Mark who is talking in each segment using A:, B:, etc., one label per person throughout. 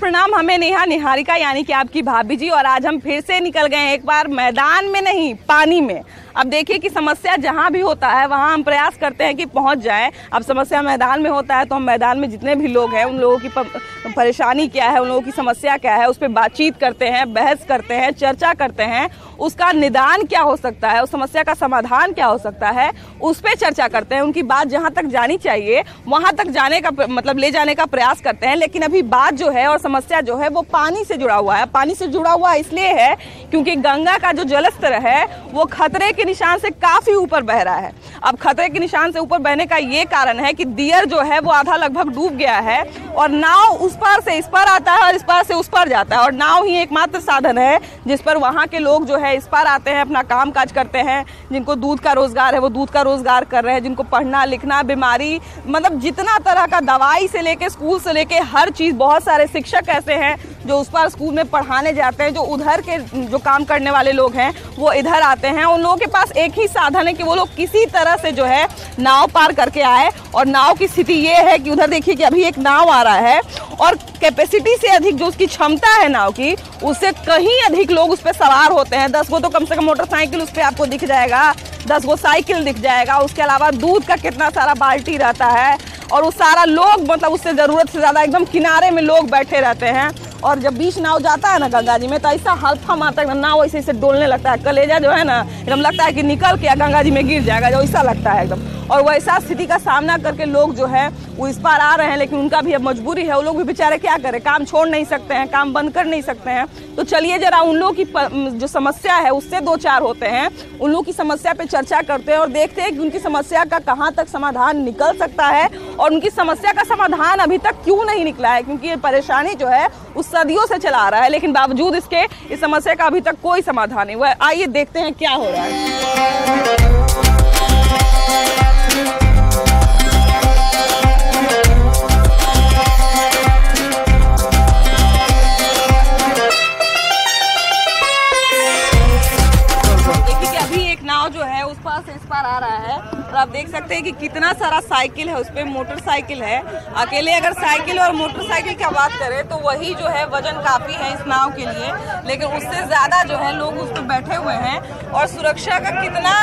A: प्रणाम, हमें नेहा निहारिका यानी कि आपकी भाभी जी। और आज हम फिर से निकल गए एक बार मैदान में नहीं, पानी में। अब देखिए कि समस्या जहाँ भी होता है वहाँ हम प्रयास करते हैं कि पहुँच जाएं। अब समस्या मैदान में होता है तो हम मैदान में जितने भी लोग हैं उन लोगों की परेशानी क्या है, उन लोगों की समस्या क्या है, उस पर बातचीत करते हैं, बहस करते हैं, चर्चा करते हैं, उसका निदान क्या हो सकता है, उस समस्या का समाधान क्या हो सकता है, उस पर चर्चा करते हैं। उनकी बात जहाँ तक जानी चाहिए वहाँ तक जाने का मतलब ले जाने का प्रयास करते हैं। लेकिन अभी बात जो है और समस्या जो है वो पानी से जुड़ा हुआ है। पानी से जुड़ा हुआ इसलिए है क्योंकि गंगा का जो जलस्तर है वो खतरे के निशान से काफी ऊपर बह रहा है। अब खतरे के निशान से ऊपर बहने का ये कारण है कि दियर जो है वो आधा लगभग डूब गया है और नाव उस पार से इस पार आता है और इस पार से उस पार जाता है। और नाव ही एकमात्र साधन है जिस पर वहाँ के लोग जो है इस पार आते हैं, अपना काम काज करते हैं। जिनको दूध का रोजगार है वो दूध का रोजगार कर रहे हैं, जिनको पढ़ना लिखना, बीमारी, मतलब जितना तरह का, दवाई से लेके स्कूल से लेके हर चीज। बहुत सारे शिक्षक ऐसे हैं जो उस पार स्कूल में पढ़ाने जाते हैं, जो उधर के जो काम करने वाले लोग हैं वो इधर आते हैं। उन लोगों के पास एक ही साधन है कि वो लोग किसी तरह से जो है नाव पार करके आए। और नाव की स्थिति ये है कि उधर देखिए कि अभी एक नाव आ रहा है और कैपेसिटी से अधिक जो उसकी क्षमता है नाव की, उससे कहीं अधिक लोग उस पर सवार होते हैं। 10 गो तो कम से कम मोटरसाइकिल उस पर आपको दिख जाएगा, 10 गो साइकिल दिख जाएगा। उसके अलावा दूध का कितना सारा बाल्टी रहता है और वो सारा लोग, मतलब उससे ज़रूरत से ज़्यादा एकदम किनारे में लोग बैठे रहते हैं। और जब बीच नाव जाता है ना गंगा जी में तो ऐसा हल्फा मारता है, नाव ऐसे ऐसे डोलने लगता है। कलेजा जो है ना एकदम लगता है कि निकल के गंगा जी में गिर जाएगा, जो ऐसा लगता है एकदम। और वैसा स्थिति का सामना करके लोग जो है वो इस पार आ रहे हैं, लेकिन उनका भी अब मजबूरी है। वो लोग भी बेचारे क्या करें, काम छोड़ नहीं सकते हैं, काम बंद कर नहीं सकते हैं। तो चलिए जरा उन लोगों की जो समस्या है उससे दो चार होते हैं, उन लोगों की समस्या पे चर्चा करते हैं और देखते हैं कि उनकी समस्या का कहाँ तक समाधान निकल सकता है और उनकी समस्या का समाधान अभी तक क्यों नहीं निकला है। क्योंकि ये परेशानी जो है उस सदियों से चला आ रहा है, लेकिन बावजूद इसके इस समस्या का अभी तक कोई समाधान नहीं हुआ है। आइए देखते हैं क्या हो रहा है। जो है उस पार से इस पार आ रहा है और आप देख सकते हैं कि कितना सारा साइकिल है, उस पर मोटरसाइकिल है। अकेले अगर साइकिल और मोटरसाइकिल की बात करें तो वही जो है वजन काफी है इस नाव के लिए, लेकिन उससे ज्यादा जो है लोग उस पर बैठे हुए हैं। और सुरक्षा का कितना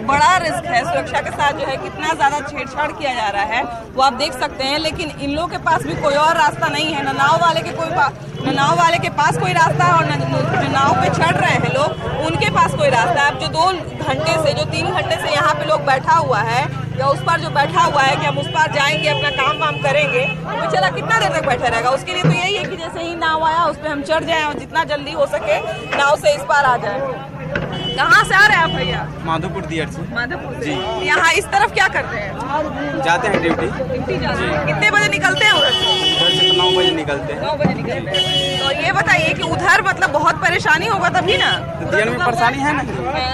A: बड़ा रिस्क है, सुरक्षा के साथ जो है कितना ज्यादा छेड़छाड़ किया जा रहा है वो आप देख सकते हैं। लेकिन इन लोगों के पास भी कोई और रास्ता नहीं है, न नाव वाले के पास कोई रास्ता है और जो नाव पे चढ़ रहे हैं लोग उनके पास कोई रास्ता है। अब जो 2 घंटे से, जो 3 घंटे से यहाँ पे लोग बैठा हुआ है या उस पर जो बैठा हुआ है कि हम उस पार जाएंगे, अपना काम वाम करेंगे, तो चला कितना देर तक बैठा रहेगा। उसके लिए तो यही है कि जैसे ही नाव आया उस पर हम चढ़ जाएं और जितना जल्दी हो सके नाव से इस पार आ जाए। कहाँ से आ रहे हैं आप भैया?
B: माधोपुर दियर से।
A: माधोपुर से यहाँ इस तरफ क्या करते हैं?
B: जाते हैं ड्यूटी
A: जाते हैं। कितने बजे निकलते हैं उधर से?
B: 9 बजे निकलते हैं।
A: 9 बजे निकलते हैं। तो ये बताइए कि उधर मतलब बहुत परेशानी होगा तभी ना?
B: दियर में परेशानी है ना,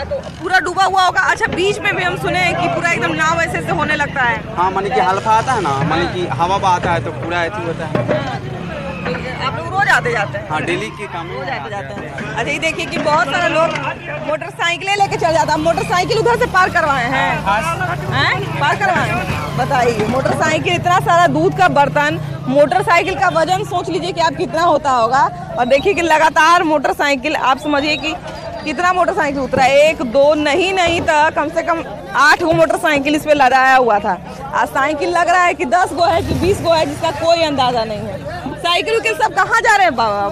A: तो पूरा डूबा हुआ होगा। अच्छा, बीच में भी हम सुने हैं कि पूरा एकदम नाव ऐसे से होने लगता है।
B: हाँ, माने कि हल्का आता है ना, माने कि हवा आता है तो पूरा ऐसी होता है।
A: आप लोग रोज आते जाते हैं?
B: हाँ, डेली के काम
A: रोज आते जाते हैं। अच्छा, ये देखिए कि बहुत सारे लोग मोटरसाइकिलें लेके चल जाते हैं। मोटरसाइकिल उधर से पार करवाए हैं, पार करवाए। बताइए, मोटरसाइकिल, इतना सारा दूध का बर्तन, मोटरसाइकिल का वजन सोच लीजिए कि आप कितना होता होगा। और देखिए कि लगातार मोटरसाइकिल, आप समझिए कि कितना मोटरसाइकिल उतरा है। 1 2 नहीं तो कम से कम 8 गो मोटरसाइकिल इस पे लगाया हुआ था। आज साइकिल लग रहा है कि 10 गो है कि 20 गो है, जिसका कोई अंदाजा नहीं है। साइकिल के सब कहाँ जा रहे हैं बाबा?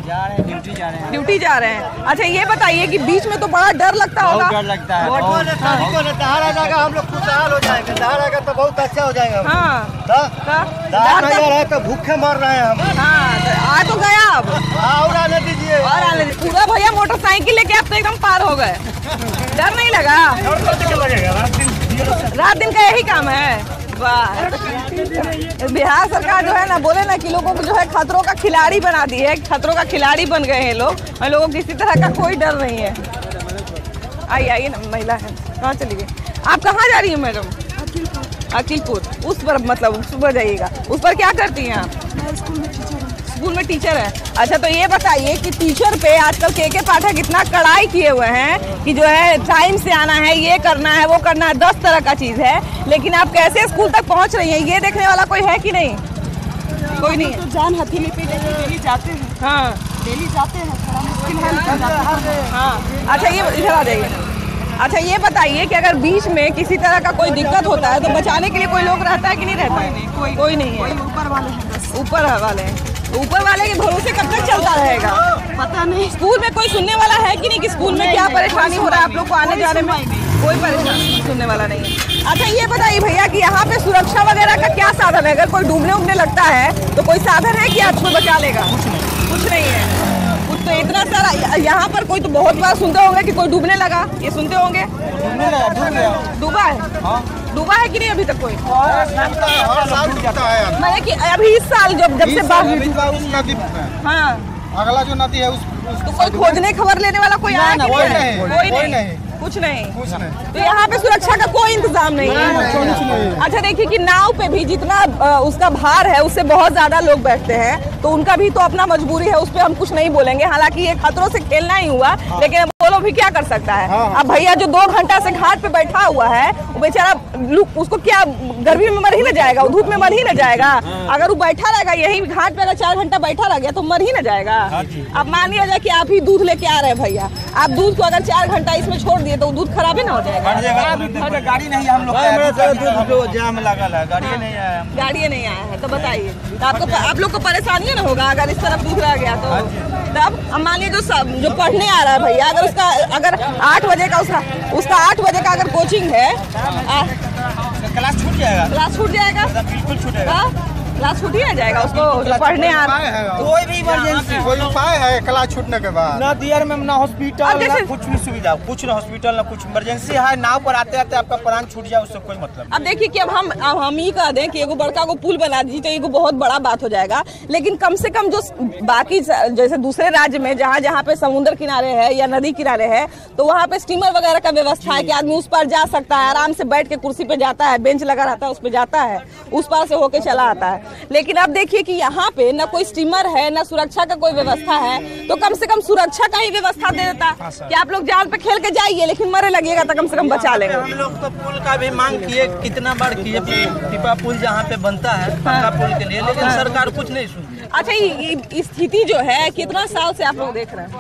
B: जा रहे हैं, ड्यूटी जा रहे हैं।
A: ड्यूटी जा रहे हैं। अच्छा, ये बताइए कि बीच में तो बड़ा डर लगता होगा।
B: डर लगता है।
C: दहाड़ आ जाएगा, हम लोग खुशहाल हो जाएंगे। दहाड़ आएगा तो बहुत अच्छा हो जाएगा। दहाड़ नहीं आ रहा है तो भूखे मर रहे हैं हम।
A: आ तो गया, अब
C: और आने दीजिए,
A: और आने दीजिए। पूरा भैया मोटरसाइकिल लेके आप तो एकदम पार हो गए, डर नहीं लगा? रात दिन का यही काम है। वाह, बिहार सरकार जो है ना, बोले ना कि लोगों को जो है खतरों का खिलाड़ी बना दी है, खतरों का खिलाड़ी बन गए हैं लोग। और लोगों को किसी तरह का कोई डर नहीं है। आइए ना, महिला है, कहाँ चली गई? आप कहाँ जा रही हैं मैडम? अकीलपुर। उस पर मतलब सुबह जाइएगा। उस पर क्या करती हैं आप? स्कूल में टीचर है। अच्छा, तो ये बताइए कि टीचर पे आजकल के पाठक इतना कड़ाई किए हुए हैं कि जो है टाइम से आना है, ये करना है, वो करना है, 10 तरह का चीज है, लेकिन आप कैसे स्कूल तक पहुंच रही हैं ये देखने वाला कोई है कि नहीं? कोई नहीं है।
D: जान हथेली पे डेली जाते हैं,
A: हाँ
D: डेली जाते हैं, थोड़ा मुश्किल है।
A: हाँ अच्छा ये इधर आ जाइए। अच्छा ये बताइए कि अगर बीच में किसी तरह का कोई दिक्कत होता है तो बचाने के लिए कोई लोग रहता है कि नहीं रहता है? कोई नहीं है।
D: ऊपर वाले हैं बस।
A: ऊपर वाले हैं। तो ऊपर वाले के भरोसे कब तक चलता रहेगा?
D: पता नहीं।
A: स्कूल में कोई सुनने वाला है कि नहीं कि स्कूल में क्या परेशानी हो रहा है आप लोग को आने जाने में? कोई परेशानी सुनने वाला नहीं है। अच्छा ये बताइए भैया कि यहाँ पे सुरक्षा वगैरह का क्या साधन है? अगर कोई डूबने उबने लगता है तो कोई साधन है कि आपको बचा लेगा? कुछ नहीं है। तो इतना सारा यहाँ पर कोई तो बहुत बार सुनते होंगे कि कोई डूबने लगा, ये सुनते होंगे? डूबा है? डूबा है कि नहीं अभी तक कोई? मैंने कि अभी इस साल जब से हाँ
C: अगला जो नदी है
A: तो कोई खोजने खबर लेने वाला कोई आया कि नहीं? कोई नहीं। कुछ नहीं। तो यहाँ पे सुरक्षा का कोई इंतजाम नहीं है। अच्छा देखिए कि नाव पे भी जितना उसका भार है उससे बहुत ज्यादा लोग बैठते हैं तो उनका भी तो अपना मजबूरी है, उस पर हम कुछ नहीं बोलेंगे। हालांकि ये खतरों से खेलना ही हुआ, लेकिन वो लोग भी क्या कर सकता है। अब भैया जो 2 घंटा से घाट पे बैठा हुआ है वो बेचारा उसको क्या गर्मी में मर ही न जाएगा, धूप में मर ही न जाएगा? अगर वो बैठा रहेगा यही घाट पे, अगर 4 घंटा बैठा रह गया तो मर ही न जाएगा। अब मान लिया जाए कि आप ही दूध लेके आ रहे हैं भैया, आप दूध को अगर 4 घंटा इसमें छोड़ दिए तो दूध खराब ही ना हो जाएगा?
B: गाड़ी नहीं हम लोग जाम लगा है, गाड़ी नहीं आया।
A: गाड़ी नहीं आया है तो बताइए तो आप लोग को परेशानी ना होगा अगर इस तरफ दूध रह गया तो? तब अब मान लीजिए जो पढ़ने आ रहा है भैया, अगर 8 बजे का उसका 8 बजे का अगर कोचिंग है,
B: क्लास छूट जाएगा।
A: क्लास छूट जाएगा?
B: बिल्कुल छूटेगा।
A: क्लास छूट ही ना जाएगा उसको जो पढ़ने आ रहा है।
B: कोई भी इमरजेंसी
C: कोई उपाय है क्लास छूटने के बाद?
B: ना दियर में ना हॉस्पिटल ना कुछ भी सुविधा, कुछ ना हॉस्पिटल ना कुछ। इमरजेंसी है, नाव पर आते आते आपका प्राण छूट जाए उससे कोई मतलब।
A: अब देखिए कि अब हम ही कह दें कि एगो बड़का को पुल बना दी तो एगो बहुत बड़ा बात हो जाएगा, लेकिन कम से कम जो बाकी जैसे दूसरे राज्य में जहाँ पे समुद्र किनारे है या नदी किनारे है तो वहाँ पे स्टीमर वगैरह का व्यवस्था है कि आदमी उस पर जा सकता है, आराम से बैठ के कुर्सी पे जाता है, बेंच लगा रहता है उस पर जाता है, उस पार से होके चला आता है। लेकिन अब देखिए कि यहाँ पे न कोई स्टीमर है न सुरक्षा का कोई व्यवस्था है, तो कम से कम सुरक्षा का ही व्यवस्था दे देता कि आप लोग जाल पे खेल के जाइए लेकिन मरे लगिएगा तो कम से कम बचा लेंगे।
B: हम लोग तो पुल का भी मांग किए, कितना बार किए, पीपा पुल जहाँ पे बनता है पक्का पुल के लिए, लेकिन सरकार कुछ नहीं सुनती।
A: अच्छा ये स्थिति जो है कितना साल से आप लोग देख रहे हैं?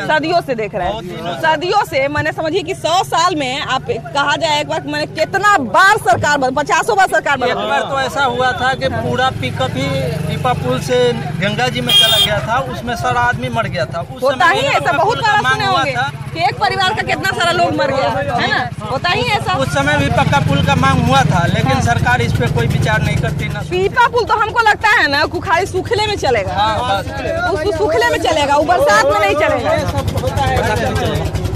A: सदियों से देख रहे हैं। सदियों से मैंने समझिए कि 100 साल में आप कहा जाए एक बार मैंने कितना बार सरकार 50 बार सरकार
B: एक बार तो ऐसा हुआ था कि पूरा पिकअप ही पीपा पुल से गंगा जी में चला गया था, उसमें सारा आदमी मर गया था।
A: होता ही ऐसा, बहुत बार सुने होंगे कि एक परिवार का कितना सारा लोग मर गया है ना, होता ही ऐसा।
B: उस समय भी पक्का पुल का मांग हुआ था, लेकिन सरकार इस पे कोई विचार नहीं करती ना।
A: पीपा पुल तो हमको लगता है ना खाली सूखले में चलेगा, उसको सूखले में चलेगा, वो बरसात में नहीं चलेगा।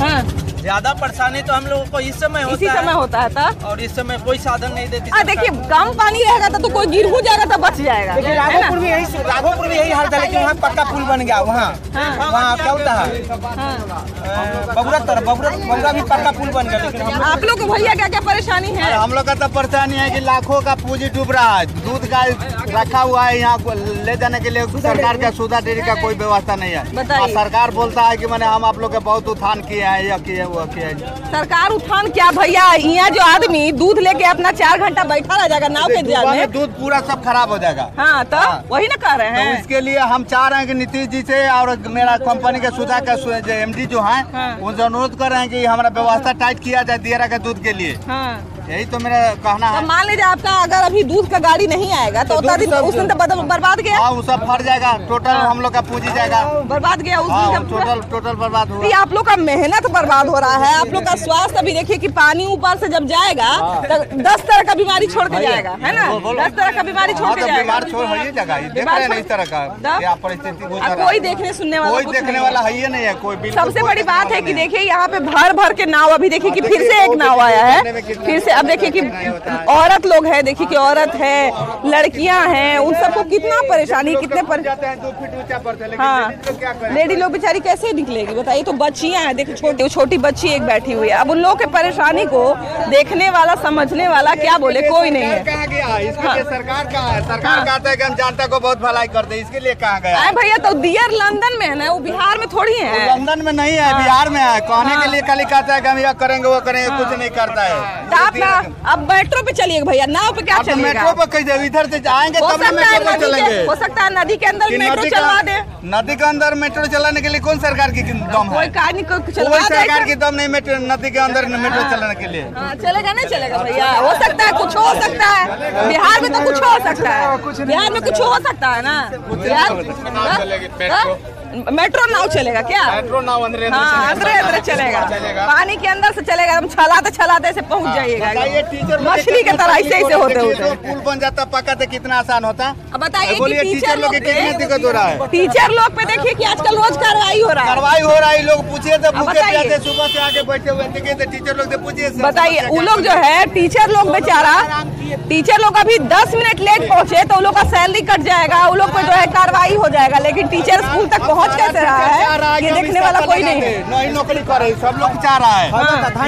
A: हाँ
B: ज्यादा परेशानी तो हम लोगों को इसी समय
A: होता है था,
B: और इस समय कोई साधन नहीं देती।
A: देखिए कम पानी रहेगा तो कोई गिर हो जाएगा तो बच जाएगा।
B: राघोपुर भी यही हाल था, लेकिन वहाँ पक्का पुल बन गया। वहाँ क्या होता है बबुरा भी पक्का पुल बन गया। लेकिन
A: आप लोग को भैया क्या क्या परेशानी है?
C: हम लोग का तो परेशानी है कि लाखों का पूंजी डूब रहा है, दूध का रखा हुआ है, यहाँ ले जाने के लिए सरकार का सुधा डेयरी का कोई व्यवस्था नहीं है। सरकार बोलता है कि मैंने हम आप लोग के बहुत उत्थान किए हैं, या किए
A: सरकार उत्थान क्या भैया, यहाँ जो आदमी दूध लेके अपना 4 घंटा बैठा रह जाएगा नाव के जाल में,
C: दूध पूरा सब खराब हो जाएगा।
A: हाँ तो वही ना कह रहे हैं।
C: तो इसके लिए हम चाह रहे हैं कि नीतीश जी से और मेरा कंपनी के सुधा का MD जो है उनसे अनुरोध कर रहे हैं कि हमारा व्यवस्था टाइट किया जाए दियरा के दूध के लिए। यही तो मेरा कहना है।
A: मान लीजिए आपका अगर अभी दूध का गाड़ी नहीं आएगा तो उस दिन तो बर्बाद गया।
C: हाँ वो सब फट जाएगा, टोटल हम लोग का पूंजी जाएगा,
A: बर्बाद गया उस दिन,
C: टोटल बर्बाद होगा।
A: आप लोग का मेहनत बर्बाद हो रहा है, आप लोग का स्वास्थ्य अभी देखिए कि पानी ऊपर से जब जाएगा तो 10 तरह का बीमारी छोड़ के जाएगा, है ना, 10 तरह का बीमारी छोड़ के जाएगा।
C: इस तरह का परिस्थिति
A: कोई देखने सुनने
C: वाला है ही नहीं है कोई।
A: सबसे बड़ी बात है कि देखिए यहाँ पे भर के नाव, अभी देखिए कि फिर से एक नाव आया है, फिर से अब देखिए कि औरत लोग है, देखिए कि औरत है, लड़कियां हैं, उन सबको कितना परेशानी, कितने 2 फीट ऊंचा पड़ता है। हाँ लेडी लोग बेचारी कैसे निकलेगी बताइए। तो बच्चियां हैं, देखिए छोटी बच्ची एक बैठी हुई है। अब उन लोगों के परेशानी को देखने वाला समझने वाला क्या बोले कोई नहीं है।
C: किया है, इसके लिए सरकार कहाँ है? सरकार कहता है कि हम जनता को बहुत भलाई करते हैं, इसके लिए कहाँ गया?
A: अरे भैया तो डियर लंदन में है ना, वो बिहार में थोड़ी है।
C: लंदन में नहीं है, बिहार में है। कहने के लिए खाली कहता है कि हम यह करेंगे वो करेंगे, कुछ नहीं करता है।
A: आप ना अब मेट्रो पे चलिएगा भैया, नाव पे क्या चलेगा?
C: मेट्रो पे कैसे इधर से जाएंगे तब मेट्रो पे चलेंगे।
A: हो सकता है नदी के अंदर मेट्रो चलवा दे।
C: नदी के अंदर मेट्रो चलाने के लिए कौन सरकार की दम है?
A: कोई कार नहीं
C: कोई सरकार की दम नहीं मेट्रो नदी के अंदर मेट्रो चलाने के लिए।
A: चलेगा नहीं चलेगा भैया, हो सकता है कुछ हो सकता है। बिहार में तो कुछ हो सकता है, बिहार में कुछ हो सकता है ना। मेट्रो नाव चलेगा क्या?
C: मेट्रो नाव अंदर
A: अंदर चलेगा, पानी के अंदर से चलेगा। हम छलाते से पहुंच जाइएगा, मछली के तरह ऐसे होते होते
C: पुल बन जाता पक्का तो कितना आसान होता।
A: अब बताइए
C: टीचर लोग कितनी दिक्कत हो रहा है?
A: टीचर लोग पे देखिए कि आजकल रोज कार्रवाई हो रहा है।
C: लोग पूछिए तो भूखे प्यासे सुबह से आके बैठे हुए थे, टीचर लोग से पूछिए।
A: बताइए वो लोग जो है टीचर लोग बेचारा, टीचर लोग अभी 10 मिनट लेट पहुंचे तो उन लोग का सैलरी कट जाएगा, उन लोग पे जो है कार्रवाई हो जाएगा। लेकिन टीचर स्कूल तक पहुंच कैसे रहा है ये देखने वाला कोई नहीं है।
C: नहीं नौकरी करे, सब लोग चाह रहा है।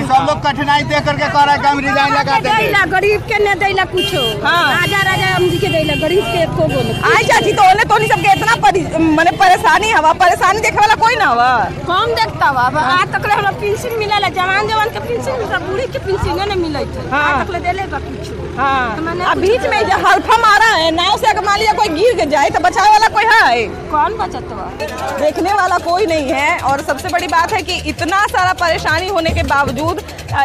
C: सब लोग कठिनाई दे करके कह रहा है कि हम रिजाइन लगा देंगे।
D: गरीब के न देला कुछ, राजा हमजी के देला, गरीब के एको गो
A: आई चाची तो ओने तो नहीं सबके इतना माने परेशानी हवा, परेशानी देखे वाला कोई ना हवा।
D: कम देखता हुआ आज तक हमरा पेंशन मिलेला, जवान के पेंशन, बूढ़ी के पेंशन नहीं मिले थे। आज तक देले बा कुछ।
A: अब बीच में जो हल्फा मारा है नाव से, अगर मान लिया कोई गिर के जाए तो बचाने वाला कोई है?
D: कौन बचतवा?
A: देखने वाला कोई नहीं है। और सबसे बड़ी बात है कि इतना सारा परेशानी होने के बावजूद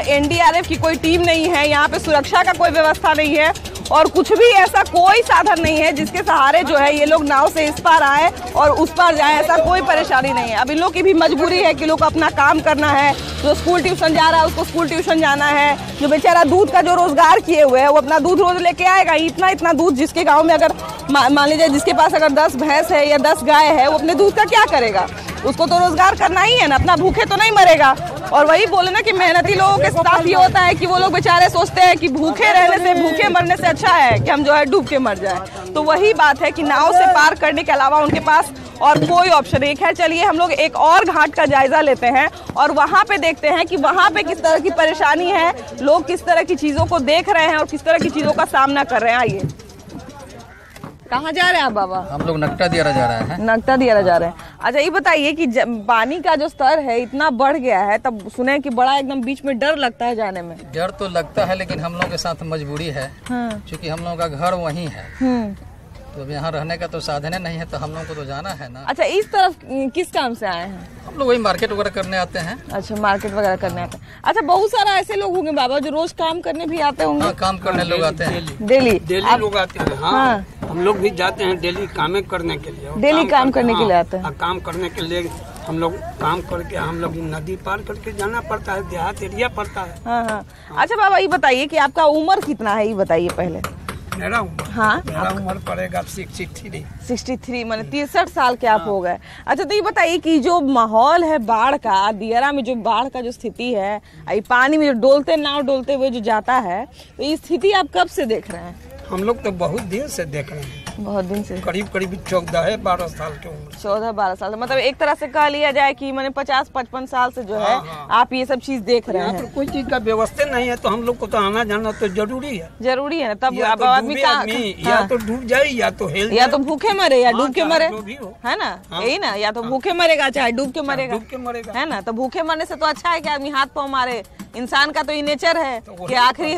A: एनडीआरएफ की कोई टीम नहीं है, यहाँ पे सुरक्षा का कोई व्यवस्था नहीं है और कुछ भी ऐसा कोई साधन नहीं है जिसके सहारे जो है ये लोग नाव से इस पार आए और उस पार जाए। ऐसा कोई परेशानी नहीं है। अब इन लोग की भी मजबूरी है कि लोग अपना काम करना है। जो स्कूल ट्यूशन जा रहा है उसको स्कूल ट्यूशन जाना है। जो बेचारा दूध का जो रोजगार किए हुए है वो अपना दूध रोज लेके आएगा। इतना दूध जिसके गाँव में अगर मान लीजिए जिसके पास अगर 10 भैंस है या 10 गाय है, वो अपने दूध का क्या करेगा? उसको तो रोजगार करना ही है ना, अपना भूखे तो नहीं मरेगा। और वही बोले ना कि मेहनती लोगों के साथ ये होता है कि वो लोग बेचारे सोचते हैं कि भूखे रहने से, भूखे मरने से अच्छा है कि हम जो है डूब के मर जाए। तो वही बात है कि नाव से पार करने के अलावा उनके पास और कोई ऑप्शन नहीं। खैर चलिए हम लोग एक और घाट का जायजा लेते हैं और वहाँ पे देखते हैं कि वहाँ पे किस तरह की परेशानी है, लोग किस तरह की चीजों को देख रहे हैं और किस तरह की चीजों का सामना कर रहे हैं। आइए, कहाँ जा रहे हैं आप बाबा?
E: हम लोग नकटा दियारा जा रहे हैं।
A: नकटा दियारा जा रहे हैं। अच्छा ये बताइए कि पानी का जो स्तर है इतना बढ़ गया है, तब सुने कि बड़ा एकदम बीच में डर लगता है जाने में।
E: डर तो लगता है लेकिन हम लोग के साथ मजबूरी है, क्योंकि हम लोग का घर वहीं है, तो अब यहाँ रहने का तो साधन नहीं है, तो हम लोग को तो जाना है ना।
A: अच्छा इस तरफ किस काम से आए हैं?
E: हम लोग वही मार्केट वगैरह करने आते हैं।
A: अच्छा मार्केट वगैरह करने आते हैं। अच्छा बहुत सारा ऐसे लोग होंगे बाबा जो रोज काम करने भी आते होंगे?
E: हाँ, काम करने लोग आते हैं
A: डेली
F: लोग आते हैं। हाँ, हम लोग भी जाते हैं डेली काम करने के लिए।
A: डेली काम करने के लिए आते हैं।
F: काम करने के लिए हम लोग काम करके हम लोग नदी पार करके जाना पड़ता है, देहात एरिया पड़ता है।
A: हाँ। अच्छा बाबा ये बताइए कि आपका उम्र कितना है, ये बताइए पहले।
F: मेरा उम्र?
A: हाँ
F: मेरा उम्र पड़ेगा 63
A: माने 63 साल के आप हो गए। अच्छा तो ये बताइए कि जो माहौल है बाढ़ का, दियारा में जो बाढ़ का जो स्थिति है, पानी में जो नाव डोलते हुए जो जाता है, तो ये स्थिति आप कब से देख रहे हैं?
F: हम लोग तो बहुत दिन से देख रहे हैं।
A: बहुत दिन से?
F: करीब 14-12 साल के उम्र।
A: 14-12 साल, मतलब एक तरह से कह लिया जाए कि मैंने 50-55 साल से जो है आप ये सब चीज देख रहे हैं।
F: तो कोई चीज का व्यवस्था नहीं है, तो हम लोग को तो आना जाना तो जरूरी है।
A: जरूरी है ना, तब आदमी
F: या तो डूब जाए या तो हेल,
A: या तो भूखे मरे या डूब के मरे, है ना? यही ना, या तो भूखे मरेगा चाहे डूब के मरेगा, है ना? तो भूखे मरने से तो अच्छा है कि आदमी हाथ पाँव मारे। इंसान का तो ये नेचर है कि आखिरी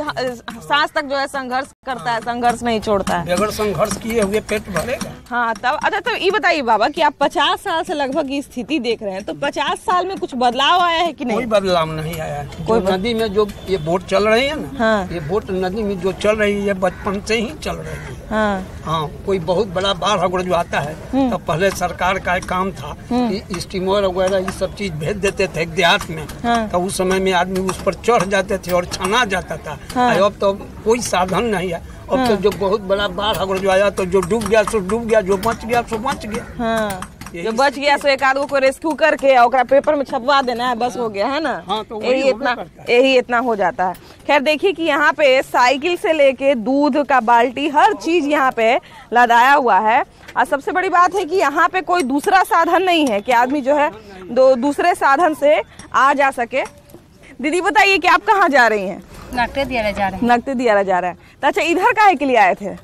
A: सांस तक जो है संघर्ष करता है, संघर्ष नहीं छोड़ता है।
F: अगर संघर्ष किए हुए पेट भरेगा।
A: हाँ तब। अच्छा तो ये बताइए बाबा कि आप 50 साल से लगभग ये स्थिति देख रहे हैं, तो 50 साल में कुछ बदलाव आया है कि नहीं?
F: कोई बदलाव नहीं आया है। कोई नदी में जो ये बोट चल रही है ना, ये बोट नदी में जो चल रही है बचपन से ही चल रही है। हाँ, कोई बहुत बड़ा बाढ़ अगर जो आता है तो पहले सरकार का एक काम था कि स्टीमर वगैरह ये सब चीज भेज देते थे देहात में, तो उस समय में आदमी उस पर चढ़ जाते थे और छाना जाता था। अब तो कोई साधन नहीं है। अब तो जो बहुत बड़ा बाढ़ अगर जो आया तो जो डूब गया सो डूब गया, जो बच गया सो बच गया।
A: जो बच गया सो एक आदमी को रेस्क्यू करके और पेपर में छपवा देना है, बस हो गया, है ना?
F: हाँ, तो
A: यही इतना हो जाता है। खैर देखिए कि यहाँ पे साइकिल से लेके दूध का बाल्टी हर चीज यहाँ पे लदाया हुआ है। और सबसे बड़ी बात है कि यहाँ पे कोई दूसरा साधन नहीं है कि आदमी जो है दूसरे साधन से आ जा सके। दीदी बताइए कि आप कहाँ जा रही हैं?
D: नकदे दिया जा रहे हैं।
A: नकदे दिया जा रहा है। तो अच्छा, इधर काहे के लिए आए थे?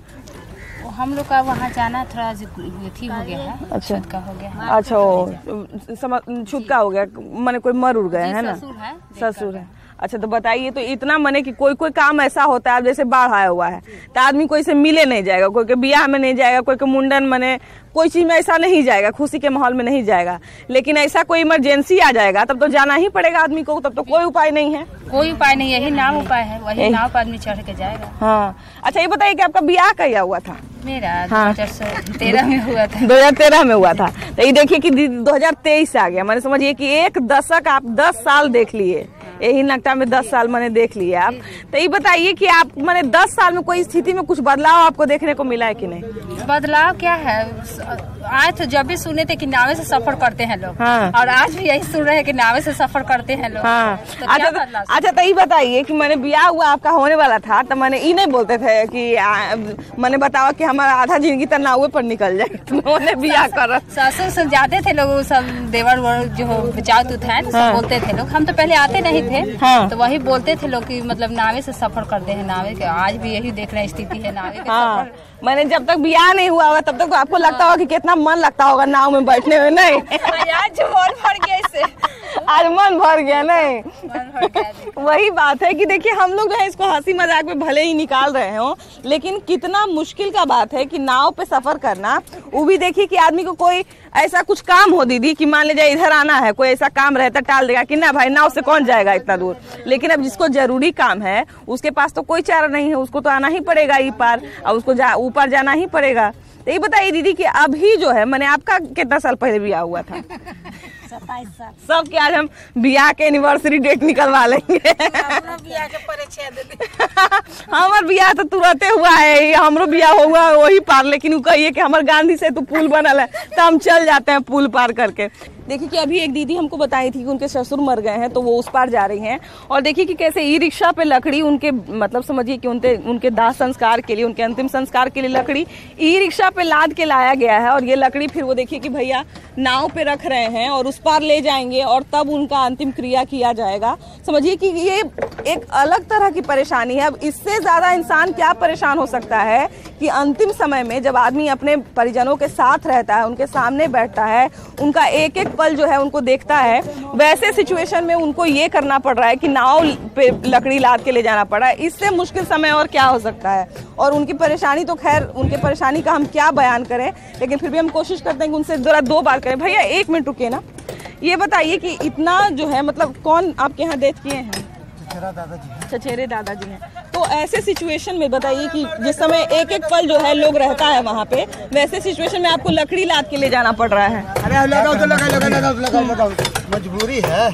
D: हम लोग का वहाँ जाना थोड़ा अथी हो गया है।
A: अच्छा,
D: छूत का हो गया है।
A: अच्छा, छूत का हो गया, माने कोई मर उड़ गए है ना? ससुर है। अच्छा, तो बताइए, तो इतना मने कि कोई कोई काम ऐसा होता है, जैसे बाढ़ आया हुआ है तो आदमी कोई से मिले नहीं जाएगा, कोई के ब्याह में नहीं जाएगा, कोई के मुंडन मने कोई चीज में ऐसा नहीं जाएगा, खुशी के माहौल में नहीं जाएगा। लेकिन ऐसा कोई इमरजेंसी आ जाएगा तब तो जाना ही पड़ेगा आदमी को, तब तो कोई उपाय नहीं है।
D: कोई उपाय नहीं, यही नाव उपाय है, वही नाव पर आदमी चढ़ के जाएगा।
A: हाँ, अच्छा, ये बताइए कि आपका ब्याह कहिया हुआ था?
D: मेरा 2013 में हुआ था।
A: 2013 में हुआ था। तो ये देखिए कि 2023 आ गया, मैंने समझिए कि एक दशक, आप 10 साल देख लिए, यही नकटा में 10 साल मैंने देख लिए आप। तो ये बताइए कि आप मैंने 10 साल में कोई स्थिति में कुछ बदलाव आपको देखने को मिला है कि नहीं?
D: बदलाव क्या है, आज तो जब भी सुने थे कि नावे से सफर करते हैं लोग। हाँ। और आज भी यही सुन रहे हैं कि नावे से सफर करते हैं लोग। हाँ। तो
A: अच्छा, तो ये बताइए कि मैंने ब्याह हुआ आपका होने वाला था, तो मैंने ये नहीं बोलते थे कि मैंने बताया कि हमारा आधा जिंदगी तो नावे पर निकल जाए, तो उन्होंने ब्याह कर।
D: ससुर से जाते थे लोग, सब देवर जो बचाव तो थे, सब बोलते थे लोग। हम तो पहले आते नहीं थे। हाँ। तो वही बोलते थे लोग कि मतलब नावे से सफर करते हैं, नावे के। आज भी यही देख रहे स्थिति है नावे के। हाँ।
A: मैंने जब तक ब्याह नहीं हुआ होगा तब तक आपको लगता होगा कि कितना मन लगता होगा नाव में बैठने में, नहीं?
D: आज मन भर गया इससे,
A: आज मन भर गया, नहीं? वही बात है कि देखिए, हम लोग जो है इसको हंसी मजाक में भले ही निकाल रहे हो, लेकिन कितना मुश्किल का बात है कि नाव पे सफर करना। वो भी देखिए कि आदमी को कोई ऐसा कुछ काम हो दीदी कि मान लीजिए इधर आना है, कोई ऐसा काम रहता टाल देगा कि ना भाई नाव से कौन जाएगा इतना दूर। लेकिन अब जिसको जरूरी काम है उसके पास तो कोई चारा नहीं है, उसको तो आना ही पड़ेगा ई पार, और उसको ऊपर जाना ही पड़ेगा। तो ये बताइए दीदी कि अभी जो है मैंने आपका कितना साल पहले ब्याह हुआ था?
D: 27 साल।
A: सब के आज हम ब्याह के एनिवर्सरी डेट निकलवा लेंगे।
D: ब्याह के परिचय दे दे।
A: हमार ब्याह तो तुरंते हुआ है, हमरो ब्याह हुआ वही पार, लेकिन वो कहिए कि हमारे गांधी से तो पुल बनल है तो हम चल जाते हैं पुल पार करके। देखिए कि अभी एक दीदी हमको बताई थी कि उनके ससुर मर गए हैं, तो वो उस पार जा रही हैं। और देखिए कि कैसे ई रिक्शा पे लकड़ी उनके, मतलब समझिए कि उनके दाह संस्कार के लिए, उनके अंतिम संस्कार के लिए लकड़ी ई रिक्शा पे लाद के लाया गया है। और ये लकड़ी फिर वो देखिए कि भैया नाव पे रख रहे हैं और उस पार ले जाएंगे और तब उनका अंतिम क्रिया किया जाएगा। समझिए कि ये एक अलग तरह की परेशानी है। अब इससे ज्यादा इंसान क्या परेशान हो सकता है कि अंतिम समय में जब आदमी अपने परिजनों के साथ रहता है, उनके सामने बैठता है, उनका एक एक पल जो है उनको देखता है, वैसे सिचुएशन में उनको ये करना पड़ रहा है कि नाव पे लकड़ी लाद के ले जाना पड़ा है। इससे मुश्किल समय और क्या हो सकता है। और उनकी परेशानी तो खैर, उनकी परेशानी का हम क्या बयान करें, लेकिन फिर भी हम कोशिश करते हैं कि उनसे जरा 2 बार करें। भैया 1 मिनट रुकिए ना, ये बताइए कि इतना जो है मतलब कौन आपके यहाँ डेथ किए हैं? चचेरे दादाजी हैं। तो ऐसे सिचुएशन में बताइए कि जिस समय एक एक पल जो है लोग रहता है वहाँ पे, वैसे सिचुएशन में आपको लकड़ी लाद के ले जाना पड़ रहा है।
C: अरे लगाओ, मजबूरी है।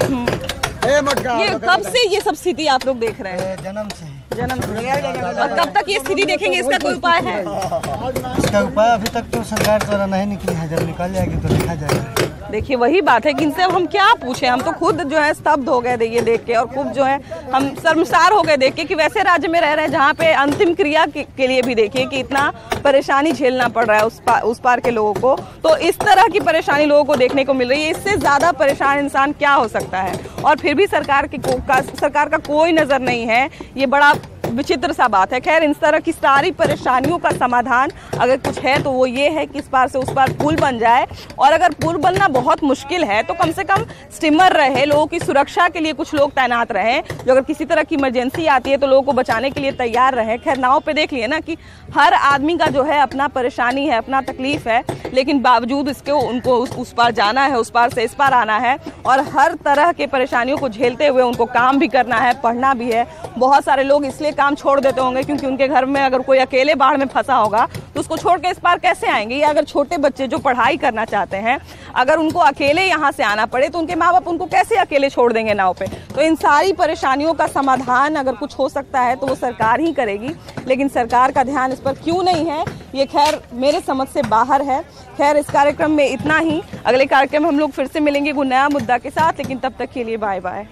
A: ये कब से ये सब स्थिति आप लोग देख रहे हैं?
C: जन्म से।
A: और कब तक ये स्थिति देखेंगे? इसका कोई उपाय है?
C: इसका उपाय अभी तक तो सरकार द्वारा नहीं निकली है, जब निकल जाएगी तो देखा जाएगा।
A: देखिए वही बात है कि इनसे अब हम क्या पूछे, हम तो खुद जो है स्तब्ध हो गए ये देख के, और खूब जो है हम शर्मसार हो गए देख के कि वैसे राज्य में रह रहे हैं जहाँ पे अंतिम क्रिया के लिए भी देखिए कि इतना परेशानी झेलना पड़ रहा है उस पार के लोगों को। तो इस तरह की परेशानी लोगों को देखने को मिल रही है। इससे ज्यादा परेशान इंसान क्या हो सकता है? और फिर भी सरकार का कोई नजर नहीं है। ये बड़ा विचित्र सा बात है। खैर, इस तरह की सारी परेशानियों का समाधान अगर कुछ है तो वो ये है कि इस पार से उस पार पुल बन जाए। और अगर पुल बनना बहुत मुश्किल है तो कम से कम स्टीमर रहे, लोगों की सुरक्षा के लिए कुछ लोग तैनात रहें, जो अगर किसी तरह की इमरजेंसी आती है तो लोगों को बचाने के लिए तैयार रहे। खैर, नाव पे देख लिए ना कि हर आदमी का जो है अपना परेशानी है, अपना तकलीफ है, लेकिन बावजूद इसके उनको उस पार जाना है, उस पार से इस पार आना है, और हर तरह के परेशानियों को झेलते हुए उनको काम भी करना है, पढ़ना भी है। बहुत सारे लोग इसलिए काम छोड़ देते होंगे क्योंकि उनके घर में अगर कोई अकेले बाढ़ में फंसा होगा तो उसको छोड़ के इस पार कैसे आएंगे। या अगर छोटे बच्चे जो पढ़ाई करना चाहते हैं, अगर उनको अकेले यहाँ से आना पड़े तो उनके माँ बाप उनको कैसे अकेले छोड़ देंगे नाव पे। तो इन सारी परेशानियों का समाधान अगर कुछ हो सकता है तो वो सरकार ही करेगी, लेकिन सरकार का ध्यान इस पर क्यों नहीं है, ये खैर मेरे समझ से बाहर है। खैर, इस कार्यक्रम में इतना ही। अगले कार्यक्रम में हम लोग फिर से मिलेंगे कोई नया मुद्दा के साथ, लेकिन तब तक के लिए बाय बाय।